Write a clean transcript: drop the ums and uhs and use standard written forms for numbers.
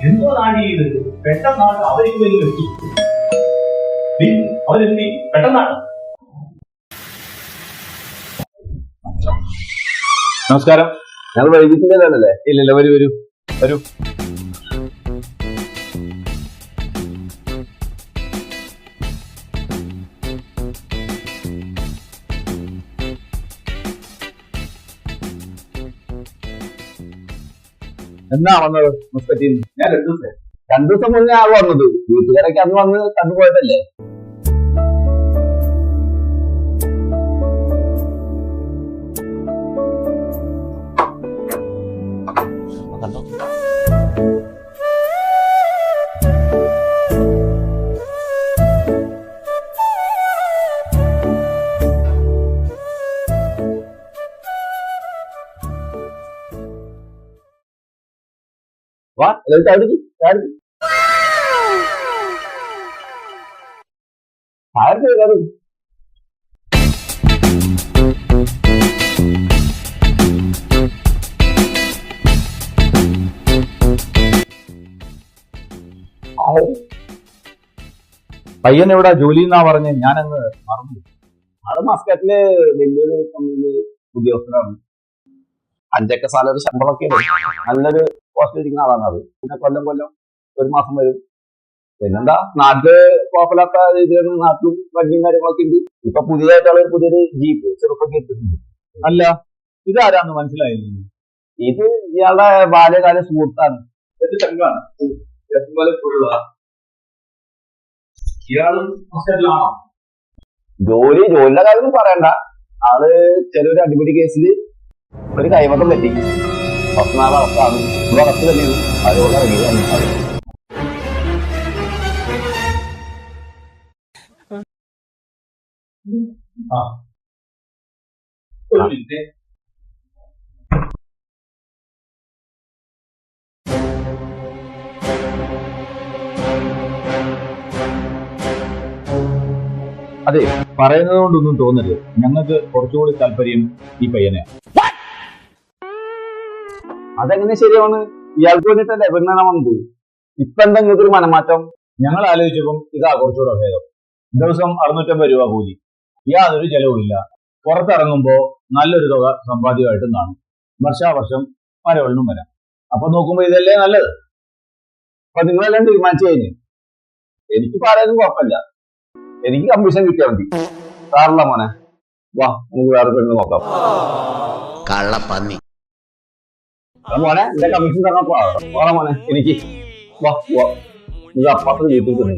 എന്തോ നാടി ഇത് പെട്ടെന്നാണ് അവർക്ക് വലിയ വെച്ചു അവരെത്തി പെട്ടെന്നാണ്. നമസ്കാരം. ഞങ്ങൾ വൈകിട്ടില്ലല്ലേ? ഇല്ലല്ല, വരൂ വരൂ വരൂ. എന്നാ വന്നത് മുസ്കറ്റിൽ നിന്ന്? ഞാൻ 2 ദിവസം മുന്നേ ആൾ വന്നത്. വീട്ടുകാരൊക്കെ അന്ന് വന്ന് കണ്ടുപോയതല്ലേ? വാ, ചാടിക്ക് ചാടിക്ക് ചാടി. പയ്യൻ എവിടെ ജോലി എന്നാ പറഞ്ഞ് ഞാനങ്ങ് മറന്നു. അത് മസ്കറ്റില് വലിയൊരു കമ്പനിയില് ഉദ്യോഗസ്ഥരാണ്. 5 സാലറി ശമ്പളമൊക്കെ നല്ലൊരു പോസ്റ്റിലിരിക്കുന്ന ആളാണ്. അത് പിന്നെ കൊല്ലം 1 മാസം വരും. പിന്നെന്താ, നാട്ടില് കുഴപ്പമില്ലാത്ത രീതിയിലാണ്. നാട്ടിലും വണ്ടിയും കാര്യങ്ങളൊക്കെ ഉണ്ട്. ഇപ്പൊ പുതിയതായിട്ടുള്ള പുതിയൊരു ജീപ്പ് ചെറുപ്പൊക്കെ ഇട്ടിട്ടുണ്ട്. അല്ല, ഇതാരാന്ന് മനസ്സിലായില്ല. ഇത് ഇയാളുടെ ബാല്യകാല സുഹൃത്താണ്. ജോലിയുടെ കാര്യം പറയണ്ട. ആള് ചെറിയൊരു അടിപിടി കേസില് ഒരു കൈവട്ടം പറ്റി. 14 വർഷമാണ്. ഇവിടെ അകത്ത് തന്നെയാണ്. അതോടെ ഇറങ്ങിയത്. അതെ, പറയുന്നത് കൊണ്ടൊന്നും തോന്നരുത്. ഞങ്ങൾക്ക് കുറച്ചുകൂടി താല്പര്യം ഈ പയ്യനെ. അതെങ്ങനെ ശരിയാണ്? ഇയാൾക്ക് വേണ്ടിട്ടല്ലേ പെണ്ണാണ് വന്നത്. ഇപ്പൊ എന്താ നിങ്ങൾക്ക് ഒരു മനമാറ്റം? ഞങ്ങൾ ആലോചിച്ചപ്പം ഇതാ കുറച്ചുകൂടെ ഭേദം. ദിവസം 650 രൂപ കൂലി, യാതൊരു ചെലവുമില്ല. പുറത്തിറങ്ങുമ്പോ നല്ലൊരു തുക സമ്പാദ്യമായിട്ടും കാണും. വർഷാവർഷം മരവെള്ളം വരാം. അപ്പൊ നോക്കുമ്പോ ഇതല്ലേ നല്ലത്. അപ്പൊ നിങ്ങളെല്ലാം തീരുമാനിച്ചു കഴിഞ്ഞു. എനിക്ക് പറയാനും കുഴപ്പമില്ല. എനിക്ക് കമ്മീഷൻ കിട്ടിയാൽ മതി. സാറുള്ള മോനെ, വാ നമുക്ക് വേറെ പെണ്ണ് നോക്കാം. കള്ളപ്പന്നി മോനെ, എന്റെ കമ്മീഷൻ തരാൻ പോവാ മോനെ. എനിക്ക് വാ ഇത് അപ്പുറത്ത് വീട്ടിൽ തന്നെ.